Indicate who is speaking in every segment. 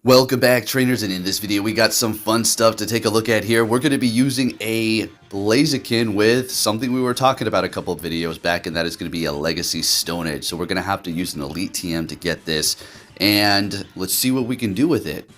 Speaker 1: Welcome back, trainers, and in this video we got some fun stuff to take a look at here. We're going to be using a Blaziken with something we were talking about a couple of videos back, and that is going to be a Legacy Stone Edge. So we're going to have to use an Elite TM to get this, and let's see what we can do with it.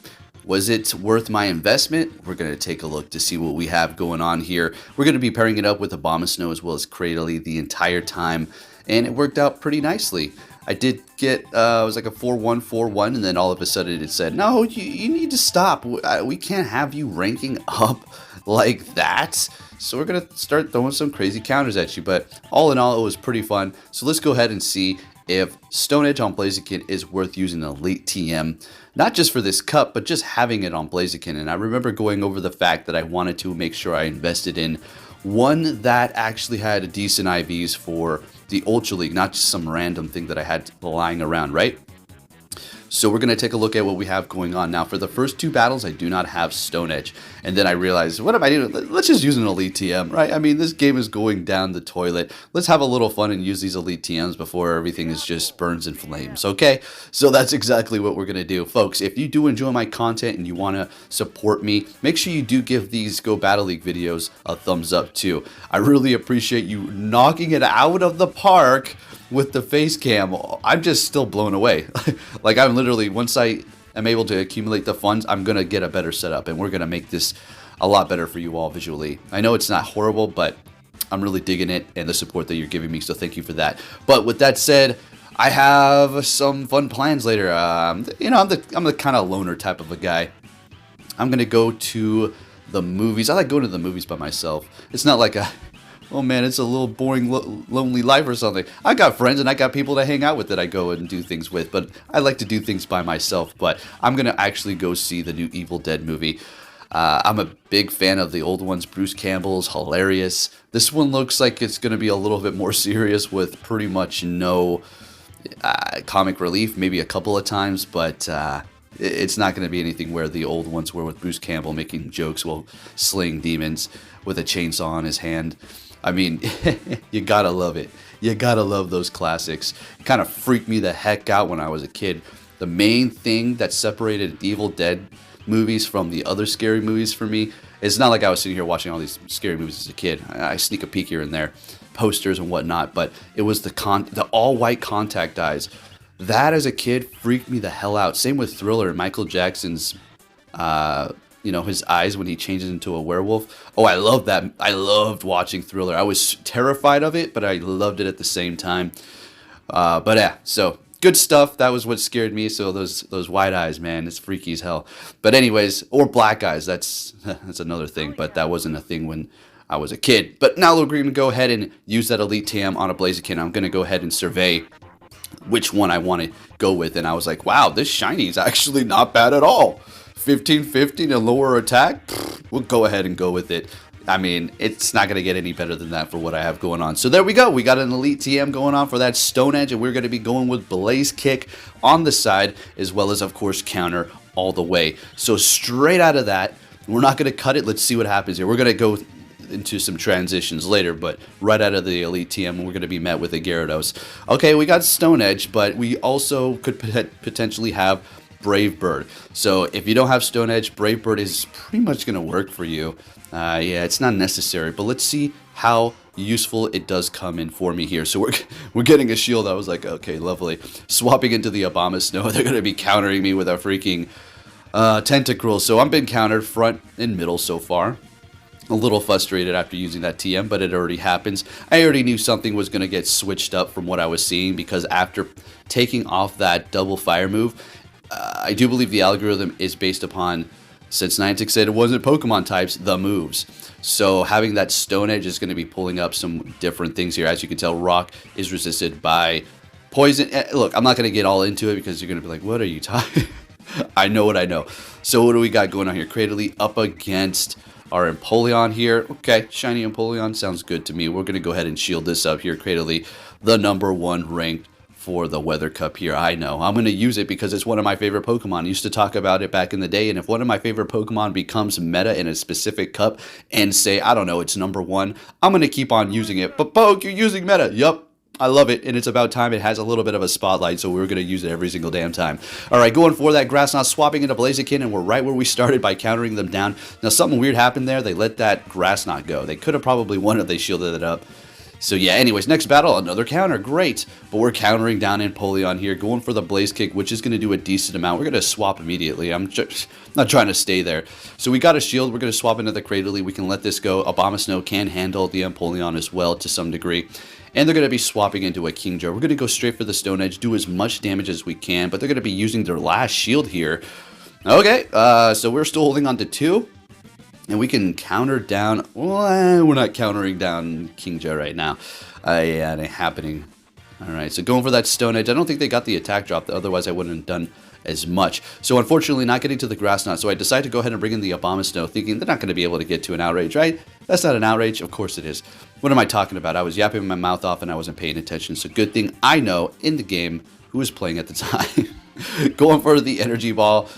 Speaker 1: Was it worth my investment? We're going to take a look to see what we have going on here. We're going to be pairing it up with Abomasnow as well as Cradily the entire time, and it worked out pretty nicely. I did get, it was like a 4-1-4-1, and then all of a sudden it said, no, you need to stop. We can't have you ranking up like that. So we're going to start throwing some crazy counters at you. But all in all, it was pretty fun. So let's go ahead and see if Stone Edge on Blaziken is worth using an Elite TM. Not just for this cup, but just having it on Blaziken. And I remember going over the fact that I wanted to make sure I invested in one that actually had decent IVs for the Ultra League, not just some random thing that I had lying around, right? So we're going to take a look at what we have going on. Now, for the first two battles, I do not have Stone Edge. And then I realized, what am I doing? Let's just use an Elite TM, right? I mean, this game is going down the toilet. Let's have a little fun and use these Elite TMs before everything is just burns and flames, okay? So that's exactly what we're going to do. Folks, if you do enjoy my content and you want to support me, make sure you do give these Go Battle League videos a thumbs up too. I really appreciate you knocking it out of the park with the face cam. I'm just still blown away. Like, I'm literally, once I am able to accumulate the funds, I'm gonna get a better setup, and we're gonna make this a lot better for you all visually. I know it's not horrible, but I'm really digging it and the support that you're giving me, so thank you for that. But with that said, I have some fun plans later. You know, I'm the kind of loner type of a guy. I'm gonna go to the movies. I like going to the movies by myself. It's not like a, oh man, it's a little boring, lonely life or something. I got friends and I got people to hang out with that I go and do things with, but I like to do things by myself. But I'm going to actually go see the new Evil Dead movie. I'm a big fan of the old ones. Bruce Campbell's hilarious. This one looks like it's going to be a little bit more serious with pretty much no comic relief, maybe a couple of times, but it's not going to be anything where the old ones were with Bruce Campbell making jokes while slaying demons with a chainsaw on his hand. I mean, you gotta love it. You gotta love those classics. It kind of freaked me the heck out when I was a kid. The main thing that separated Evil Dead movies from the other scary movies for me, it's not like I was sitting here watching all these scary movies as a kid. I sneak a peek here and there, posters and whatnot, but it was the all-white contact eyes. That, as a kid, freaked me the hell out. Same with Thriller, Michael Jackson's you know, his eyes when he changes into a werewolf. Oh, I love that. I loved watching Thriller. I was terrified of it, but I loved it at the same time. But yeah, so good stuff. That was what scared me. So those white eyes, man, it's freaky as hell. But anyways, or black eyes, that's another thing. But that wasn't a thing when I was a kid. But now we're going to go ahead and use that Elite TM on a Blaziken. I'm going to go ahead and survey which one I want to go with. And I was like, wow, this shiny is actually not bad at all. 15-15 and lower attack, we'll go ahead and go with it. I mean, it's not going to get any better than that for what I have going on. So there we go. We got an Elite TM going on for that Stone Edge, and we're going to be going with Blaze Kick on the side, as well as, of course, counter all the way. So straight out of that, we're not going to cut it. Let's see what happens here. We're going to go into some transitions later, but right out of the Elite TM, we're going to be met with a Gyarados. Okay, we got Stone Edge, but we also could potentially have Brave Bird. So if you don't have Stone Edge, Brave Bird is pretty much going to work for you. Yeah, it's not necessary, but let's see how useful it does come in for me here. So we're getting a shield. I was like, okay, lovely. Swapping into the Abomasnow, they're going to be countering me with a freaking Tentacruel. So I'm been countered front and middle so far. A little frustrated after using that TM, but it already happens. I already knew something was going to get switched up from what I was seeing, because after taking off that double fire move, I do believe the algorithm is based upon, since Niantic said it wasn't Pokemon types, the moves. So having that Stone Edge is going to be pulling up some different things here. As you can tell, Rock is resisted by Poison. Look, I'm not going to get all into it because you're going to be like, what are you talking? I know what I know. So what do we got going on here? Cradily up against our Empoleon here. Okay, shiny Empoleon sounds good to me. We're going to go ahead and shield this up here. Cradily, the #1 ranked for the Weather Cup here. I know. I'm going to use it because it's one of my favorite Pokemon. I used to talk about it back in the day, and if one of my favorite Pokemon becomes meta in a specific cup and say, I don't know, it's #1, I'm going to keep on using it. But Poke, you're using meta. Yup. I love it, and it's about time. It has a little bit of a spotlight, so we're going to use it every single damn time. All right, going for that grass knot, swapping into Blaziken, and we're right where we started by countering them down. Now, something weird happened there. They let that grass knot go. They could have probably won if they shielded it up. So yeah, anyways, next battle, another counter, great. But we're countering down in Polion here, going for the Blaze Kick, which is going to do a decent amount. We're going to swap immediately. I'm just not trying to stay there. So we got a shield. We're going to swap into the Cradily. We can let this go. Abomasnow can handle the Empoleon as well to some degree. And they're going to be swapping into a Kingdra. We're going to go straight for the Stone Edge, do as much damage as we can, but they're going to be using their last shield here. Okay, so we're still holding on to 2. And we can counter down. Well, we're not countering down Kingdra right now. Yeah, it ain't happening. All right, so going for that Stone Edge. I don't think they got the attack drop. Otherwise, I wouldn't have done as much. So unfortunately, not getting to the Grass Knot. So I decided to go ahead and bring in the Abomasnow, thinking they're not going to be able to get to an Outrage, right? That's not an Outrage. Of course it is. What am I talking about? I was yapping my mouth off and I wasn't paying attention. So good thing I know in the game who was playing at the time. Going for the Energy Ball.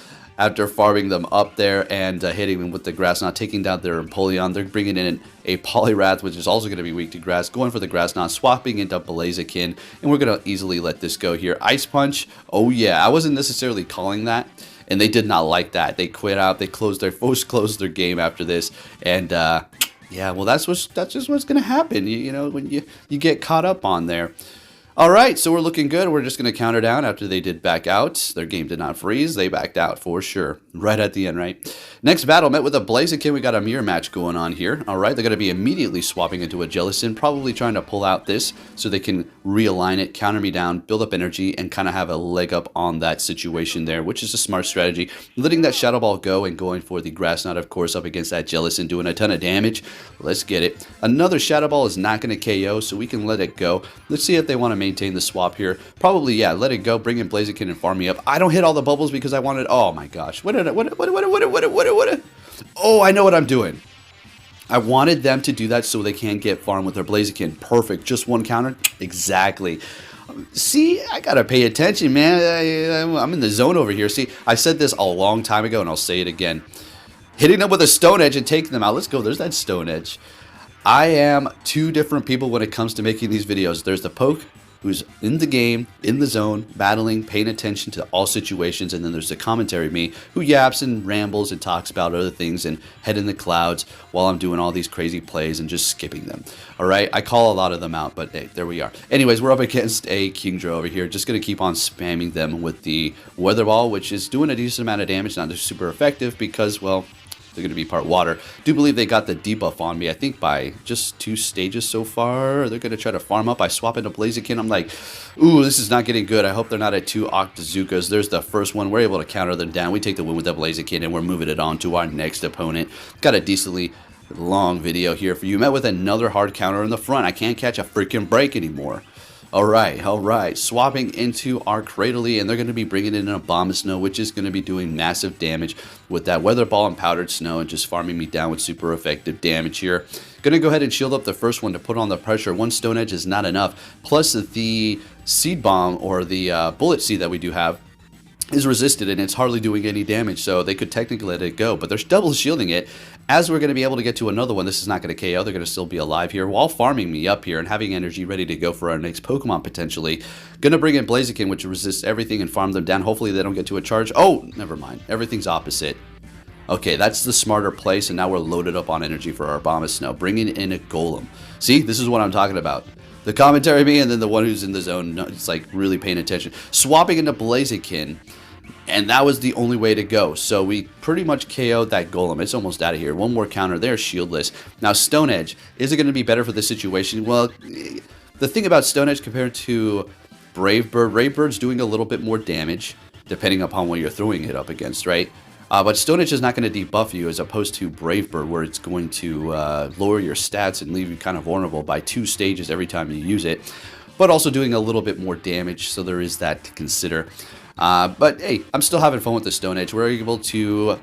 Speaker 1: After farming them up there and hitting them with the Grass Knot, taking down their Empoleon, they're bringing in a Poliwrath, which is also going to be weak to grass, going for the Grass Knot, swapping into Blaziken, and we're going to easily let this go here. Ice Punch, oh yeah, I wasn't necessarily calling that, and they did not like that. They quit out, they closed their game after this, and yeah, well that's just what's going to happen, you know, when you get caught up on there. All right, so we're looking good. We're just going to counter down after they did back out. Their game did not freeze. They backed out for sure. Right at the end, right? Next battle, met with a Blaziken. We got a mirror match going on here. All right, they're going to be immediately swapping into a Jellicent, probably trying to pull out this so they can realign it, counter me down, build up energy, and kind of have a leg up on that situation there, which is a smart strategy. Letting that Shadow Ball go and going for the Grass Knot, of course, up against that Jellicent, doing a ton of damage. Let's get it. Another Shadow Ball is not going to KO, so we can let it go. Let's see if they want to maintain the swap here. Probably, yeah, let it go, bring in Blaziken and farm me up. I don't hit all the bubbles because I wanted, oh my gosh. What? Oh, I know what I'm doing. I wanted them to do that so they can get farm with their Blaziken. Perfect. Just one counter. Exactly. See, I gotta pay attention, man. I'm in the zone over here. See, I said this a long time ago, and I'll say it again. Hitting them with a Stone Edge and taking them out. Let's go. There's that Stone Edge. I am two different people when it comes to making these videos. There's the poke, who's in the game, in the zone, battling, paying attention to all situations, and then there's the commentary me, who yaps and rambles and talks about other things and head in the clouds while I'm doing all these crazy plays and just skipping them. All right, I call a lot of them out, but hey, there we are. Anyways, we're up against a Kingdra over here. Just going to keep on spamming them with the Weather Ball, which is doing a decent amount of damage, not super effective because, well, they're going to be part water. Do believe they got the debuff on me, I think by just 2 stages so far. They're going to try to farm up. I swap into Blaziken. I'm like, ooh, this is not getting good. I hope they're not at 2 Octazookas. There's the first one. We're able to counter them down. We take the win with the Blaziken, and we're moving it on to our next opponent. Got a decently long video here for you. Met with another hard counter in the front. I can't catch a freaking break anymore. All right. Swapping into our Cradily, and they're going to be bringing in an Abomasnow, which is going to be doing massive damage with that Weather Ball and Powdered Snow and just farming me down with super effective damage here. Going to go ahead and shield up the first one to put on the pressure. One Stone Edge is not enough. Plus the Seed Bomb or the Bullet Seed that we do have is resisted and it's hardly doing any damage, so they could technically let it go, but they're double shielding it. As we're going to be able to get to another one, this is not going to KO, they're going to still be alive here while farming me up here and having energy ready to go for our next Pokemon potentially. Going to bring in Blaziken, which resists everything, and farm them down. Hopefully they don't get to a charge. Oh, never mind. Everything's opposite. Okay, that's the smarter place, and now we're loaded up on energy for our Abomasnow, bringing in a Golem. See, this is what I'm talking about. The commentary me and then the one who's in the zone, it's like really paying attention. Swapping into Blaziken, and that was the only way to go. So we pretty much KO'd that Golem. It's almost out of here. One more counter there, shieldless. Now Stone Edge, is it going to be better for this situation? Well, the thing about Stone Edge compared to Brave Bird's doing a little bit more damage, depending upon what you're throwing it up against, right? But Stone Edge is not going to debuff you as opposed to Brave Bird, where it's going to lower your stats and leave you kind of vulnerable by 2 stages every time you use it, but also doing a little bit more damage, so there is that to consider. But hey, I'm still having fun with the Stone Edge. We're able to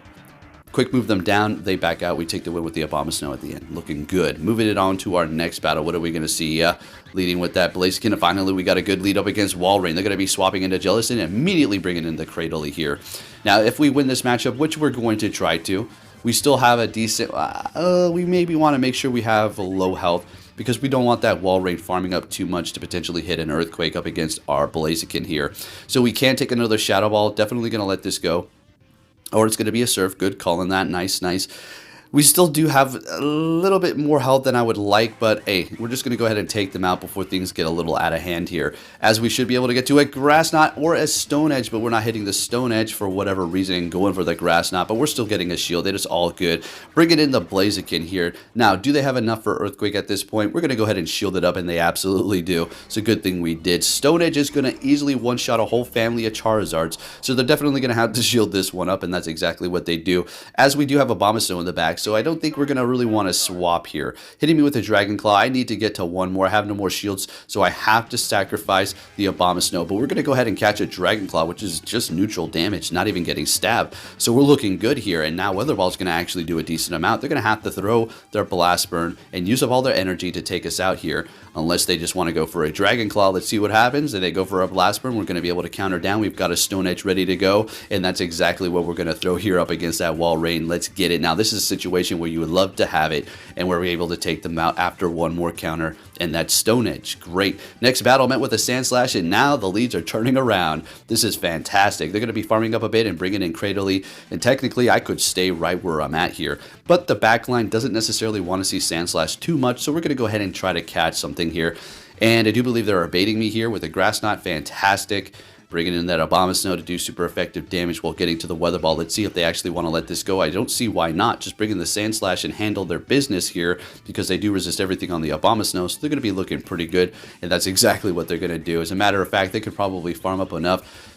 Speaker 1: quick move them down. They back out. We take the win with the Abomasnow at the end. Looking good. Moving it on to our next battle. What are we going to see? Leading with that Blaziken. And finally, we got a good lead up against Walrein. They're going to be swapping into Jellicent and immediately bringing in the Cradily here. Now, if we win this matchup, which we're going to try to, we still have a decent... we maybe want to make sure we have a low health. because we don't want that wall raid farming up too much to potentially hit an earthquake up against our Blaziken here. So we can take another Shadow Ball. Definitely going to let this go. Or it's going to be a Surf. Good call on that. Nice, nice. We still do have a little bit more health than I would like, but hey, we're just going to go ahead and take them out before things get a little out of hand here, as we should be able to get to a Grass Knot or a Stone Edge, but we're not hitting the Stone Edge for whatever reason, going for the Grass Knot, but we're still getting a shield. It is all good. Bringing in the Blaziken here. Now, do they have enough for Earthquake at this point? We're going to go ahead and shield it up, and they absolutely do. It's a good thing we did. Stone Edge is going to easily one-shot a whole family of Charizards, so they're definitely going to have to shield this one up, and that's exactly what they do, as we do have a Abomasnow in the back, so I don't think we're going to really want to swap here. Hitting me with a Dragon Claw, I need to get to one more. I have no more shields, so I have to sacrifice the Abomasnow. But we're going to go ahead and catch a Dragon Claw, which is just neutral damage, not even getting stabbed. So we're looking good here, and now Weather Ball is going to actually do a decent amount. They're going to have to throw their Blast Burn and use up all their energy to take us out here, unless they just want to go for a Dragon Claw. Let's see what happens. If they go for a Blast Burn, we're going to be able to counter down. We've got a Stone Edge ready to go, and that's exactly what we're going to throw here up against that Wall Rain. Let's get it. Now, this is a situation where you would love to have it, and we're able to take them out after one more counter, and that's Stone Edge. Great. Next battle met with a Sand Slash, and now the leads are turning around. This is fantastic. They're going to be farming up a bit and bringing in Cradily, and technically I could stay right where I'm at here, but the backline doesn't necessarily want to see Sand Slash too much, so we're going to go ahead and try to catch something here. And I do believe they're baiting me here with a Grass Knot. Fantastic. Bringing in that Abomasnow to do super effective damage while getting to the Weather Ball. Let's see if they actually want to let this go. I don't see why not. Just bring in the Sand Slash and handle their business here, because they do resist everything on the Abomasnow, so they're going to be looking pretty good, and that's exactly what they're going to do. As a matter of fact, they could probably farm up enough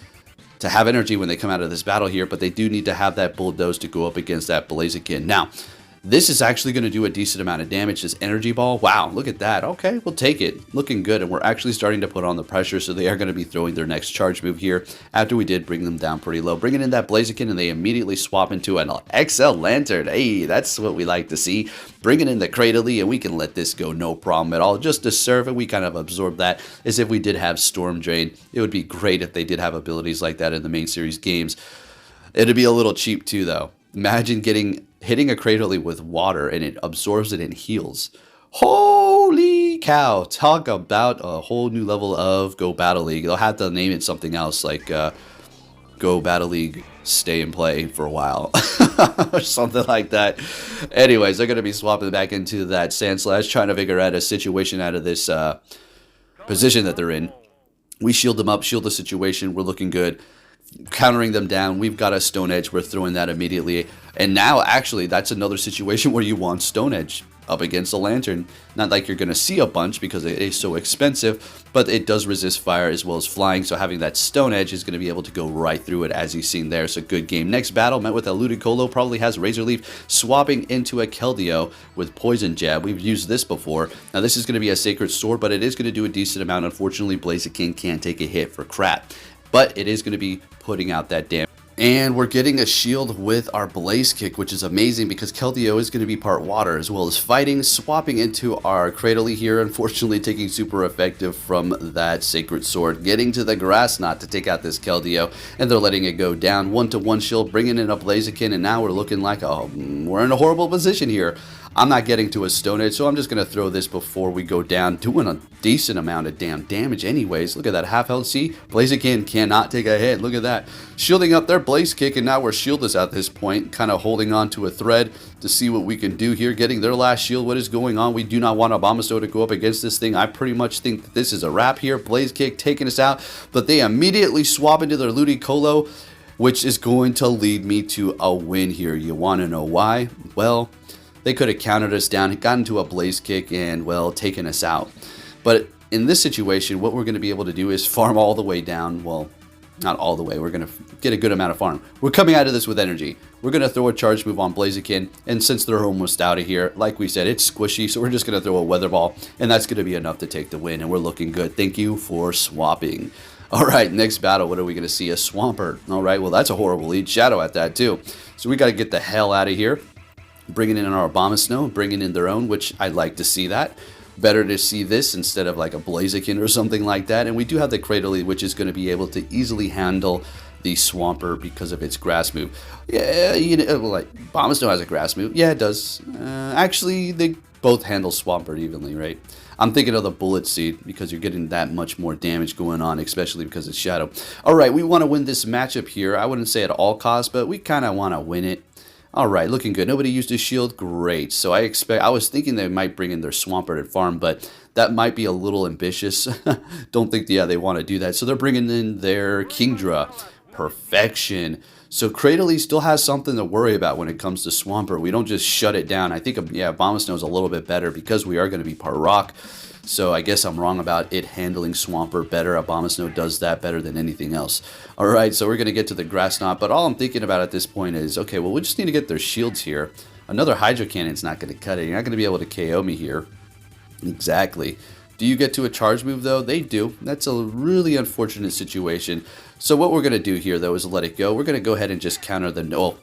Speaker 1: to have energy when they come out of this battle here, but they do need to have that Bulldoze to go up against that Blaziken. Now, this is actually going to do a decent amount of damage, this Energy Ball. Wow, look at that. Okay, we'll take it. Looking good, and we're actually starting to put on the pressure, so they are going to be throwing their next charge move here after we did bring them down pretty low. Bringing in that Blaziken, and they immediately swap into an XL Lantern. Hey, that's what we like to see. Bringing in the Cradily, and we can let this go no problem at all. Just to serve it, we kind of absorb that as if we did have Storm Drain. It would be great if they did have abilities like that in the main series games. It'd be a little cheap too, though. Imagine hitting a Cradily with water and it absorbs it and heals. Holy cow. Talk about a whole new level of Go Battle League. They'll have to name it something else, like Go Battle League Stay and Play for a while. Or something like that. Anyways, they're going to be swapping back into that Sand Slash, trying to figure out a situation out of this position that they're in. We shield them up, shield the situation. We're looking good. Countering them down. We've got a Stone Edge. We're throwing that immediately. And now, actually, that's another situation where you want Stone Edge up against a Lantern. Not like you're going to see a bunch because it is so expensive, but it does resist fire as well as flying, so having that Stone Edge is going to be able to go right through it, as you've seen there. So good game. Next battle met with a Ludicolo, probably has Razor Leaf, swapping into a Keldeo with Poison Jab. We've used this before. Now this is going to be a Sacred Sword, but it is going to do a decent amount. Unfortunately, Blaziken can't take a hit for crap, but it is going to be putting out that damage. And we're getting a shield with our Blaze Kick, which is amazing because Keldeo is going to be part water as well as fighting, swapping into our Cradily here, unfortunately taking super effective from that Sacred Sword, getting to the Grass Knot to take out this Keldeo, and they're letting it go down. 1-to-1 shield, bringing in a Blaziken, and now we're looking like we're in a horrible position here. I'm not getting to a Stone Edge, so I'm just going to throw this before we go down, doing a decent amount of damn damage anyways. Look at that half health. See, Blaziken cannot take a hit. Look at that. Shielding up their Blaze Kick, and now we're shieldless at this point, kind of holding on to a thread to see what we can do here. Getting their last shield. What is going on? We do not want Abomasnow to go up against this thing. I pretty much think that this is a wrap here. Blaze Kick taking us out, but they immediately swap into their Ludicolo, which is going to lead me to a win here. You want to know why? Well, they could have countered us down, gotten to a Blaze Kick, and, well, taken us out. But in this situation, what we're going to be able to do is farm all the way down. Well, not all the way. We're going to get a good amount of farm. We're coming out of this with energy. We're going to throw a charge move on Blaziken, and since they're almost out of here, like we said, it's squishy, so we're just going to throw a Weather Ball, and that's going to be enough to take the win, and we're looking good. Thank you for swapping. All right, next battle, what are we going to see? A Swampert. All right, well, that's a horrible lead. Shadow at that, too. So we got to get the hell out of here. Bringing in our Abomasnow, bringing in their own, which I'd like to see that. Better to see this instead of like a Blaziken or something like that. And we do have the Cradily, which is going to be able to easily handle the Swampert because of its grass move. Yeah, you know, like Abomasnow has a grass move. Yeah, it does. Actually, the both handle Swampert evenly, right? I'm thinking of the Bullet Seed because you're getting that much more damage going on, especially because it's Shadow. All right, we want to win this matchup here. I wouldn't say at all costs, but we kind of want to win it. All right, looking good. Nobody used his shield. Great. So I was thinking they might bring in their Swampert at farm, but that might be a little ambitious. Don't think, yeah, they want to do that. So they're bringing in their Kingdra. Perfection. So Cradily still has something to worry about when it comes to Swampert. We don't just shut it down. I think, yeah, Abomasnow is a little bit better because we are going to be part rock. So I guess I'm wrong about it handling Swampert better. Abomasnow does that better than anything else. All right, so we're going to get to the Grass Knot. But all I'm thinking about at this point is, okay, well, we just need to get their shields here. Another Hydro Cannon's not going to cut it. You're not going to be able to KO me here. Exactly. Do you get to a charge move, though? They do. That's a really unfortunate situation. So what we're going to do here, though, is let it go. We're going to go ahead and just counter the... No,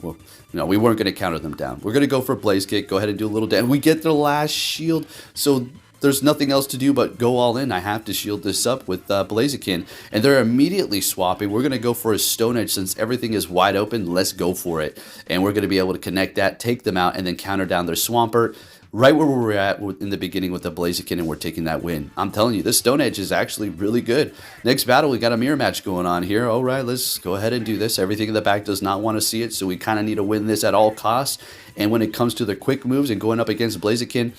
Speaker 1: we weren't going to counter them down. We're going to go for Blaze Kick. Go ahead and do a little damage. We get their last shield. So there's nothing else to do but go all in. I have to shield this up with Blaziken. And they're immediately swapping. We're going to go for a Stone Edge since everything is wide open. Let's go for it. And we're going to be able to connect that, take them out, and then counter down their Swampert. Right where we were at in the beginning with the Blaziken, and we're taking that win. I'm telling you, this Stone Edge is actually really good. Next battle, we got a mirror match going on here. All right, let's go ahead and do this. Everything in the back does not want to see it, so we kind of need to win this at all costs. And when it comes to the quick moves and going up against Blaziken,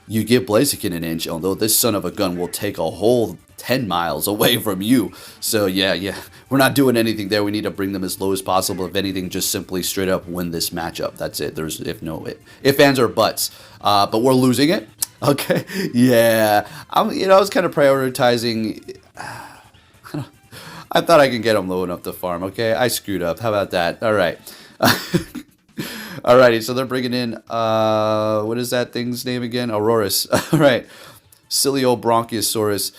Speaker 1: you give Blaziken an inch, although this son of a gun will take a whole 10 miles away from you. So yeah, we're not doing anything there. We need to bring them as low as possible. If anything, just simply straight up win this matchup. That's it. There's if ands or buts. But we're losing it. Okay, yeah. I was kind of prioritizing. I thought I could get them low enough to farm. Okay, I screwed up. How about that? All right. Alrighty, so they're bringing in, what is that thing's name again? Aurorus. All right. Silly old Bronchiosaurus.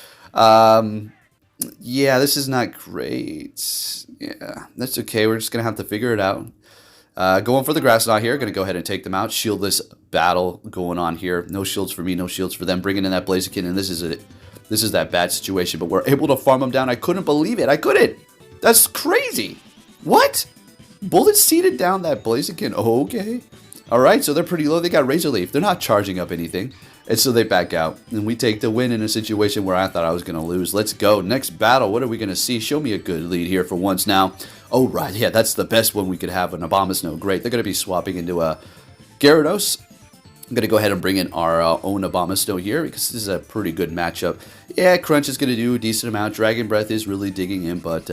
Speaker 1: Yeah, this is not great. Yeah, that's okay. We're just going to have to figure it out. Going for the Grass Knot here. Going to go ahead and take them out. Shieldless battle going on here. No shields for me, no shields for them. Bringing in that Blaziken, and this is it. This is that bad situation, but we're able to farm them down. I couldn't believe it. I couldn't. That's crazy. What? Bullet seeded down that Blaziken. Oh, okay. All right, so they're pretty low. They got Razor Leaf. They're not charging up anything. And so they back out. And we take the win in a situation where I thought I was going to lose. Let's go. Next battle. What are we going to see? Show me a good lead here for once now. Oh, right. Yeah, that's the best one we could have. An Abomasnow. Great. They're going to be swapping into a Gyarados. I'm going to go ahead and bring in our own Abomasnow here because this is a pretty good matchup. Yeah, Crunch is going to do a decent amount. Dragon Breath is really digging in, but...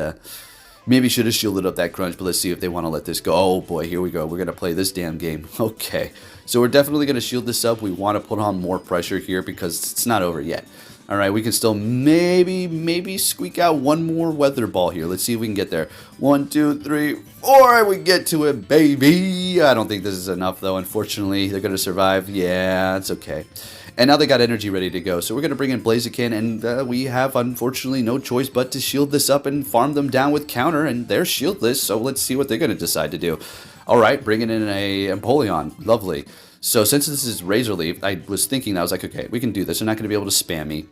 Speaker 1: maybe should have shielded up that Crunch, but let's see if they want to let this go. Oh boy, here we go. We're going to play this damn game. Okay, so we're definitely going to shield this up. We want to put on more pressure here because it's not over yet. All right, we can still maybe squeak out one more Weather Ball here. Let's see if we can get there. 1, 2, 3, 4. We get to it, baby. I don't think this is enough, though. Unfortunately, they're going to survive. Yeah, it's okay. And now they got energy ready to go. So we're going to bring in Blaziken, and we have, unfortunately, no choice but to shield this up and farm them down with counter, and they're shieldless, so let's see what they're going to decide to do. All right, bringing in a Empoleon. Lovely. So since this is Razor Leaf, I was thinking, I was like, okay, we can do this. They're not going to be able to spam me.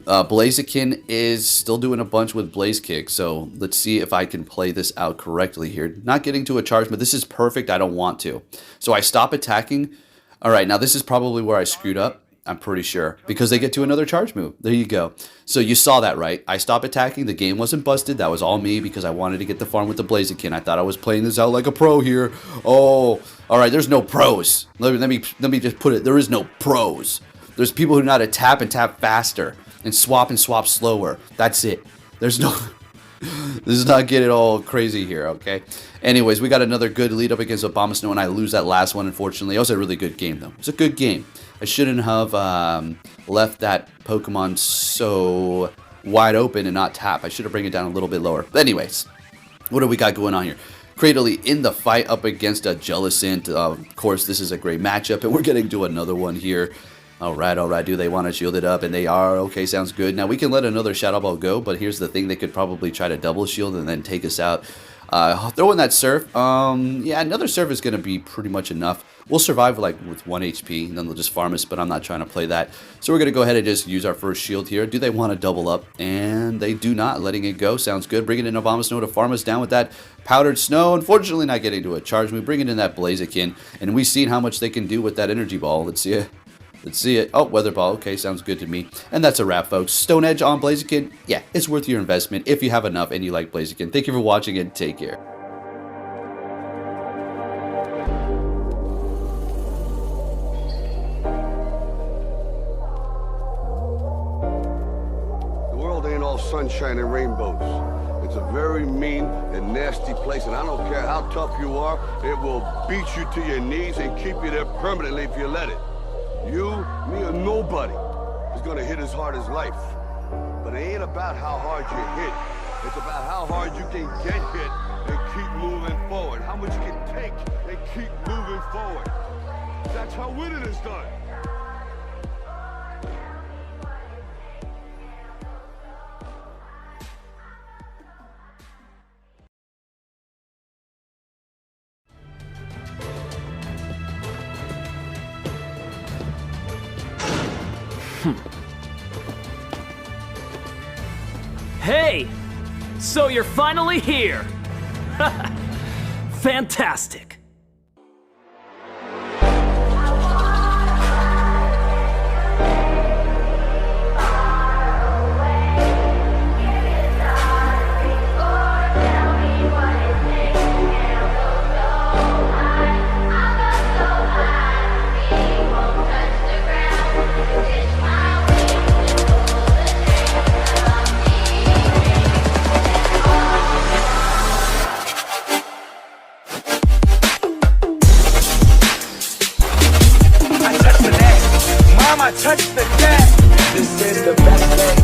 Speaker 1: Blaziken is still doing a bunch with Blaze Kick, so let's see if I can play this out correctly here. Not getting to a charge, but this is perfect. I don't want to. So I stop attacking. All right, now this is probably where I screwed up, I'm pretty sure, because they get to another charge move. There you go. So you saw that, right? I stopped attacking. The game wasn't busted. That was all me because I wanted to get the farm with the Blaziken. I thought I was playing this out like a pro here. Oh, all right, there's no pros. Let me just put it. There is no pros. There's people who know how to tap and tap faster and swap slower. That's it. There's no... This is not getting all crazy here, okay? Anyways, we got another good lead up against Abomasnow, and I lose that last one, unfortunately. It was a really good game, though. It was a good game. I shouldn't have left that Pokemon so wide open and not tap. I should have bring it down a little bit lower. But anyways, what do we got going on here? Cradily in the fight up against a Jellicent. Of course, this is a great matchup, and we're getting to another one here. All right. Do they want to shield it up? And they are. Okay, sounds good. Now, we can let another Shadow Ball go, but here's the thing. They could probably try to double shield and then take us out. Throw in that Surf. Yeah, another Surf is going to be pretty much enough. We'll survive with 1 HP, and then they'll just farm us, but I'm not trying to play that. So we're going to go ahead and just use our first shield here. Do they want to double up? And they do not. Letting it go. Sounds good. Bringing in Abomasnow to farm us down with that Powdered Snow. Unfortunately, not getting to a charge. We bring it in that Blaziken, and we've seen how much they can do with that Energy Ball. Let's see it. Let's see it. Oh, Weather Ball. Okay, sounds good to me. And that's a wrap, folks. Stone Edge on Blaziken. Yeah, it's worth your investment if you have enough and you like Blaziken. Thank you for watching and take care.
Speaker 2: The world ain't all sunshine and rainbows. It's a very mean and nasty place, and I don't care how tough you are, it will beat you to your knees and keep you there permanently if you let it. You, me, or nobody is gonna hit as hard as life. But it ain't about how hard you hit. It's about how hard you can get hit and keep moving forward. How much you can take and keep moving forward. That's how winning is done.
Speaker 3: Hey! So you're finally here! Fantastic!
Speaker 4: Touch the deck. This is the best thing.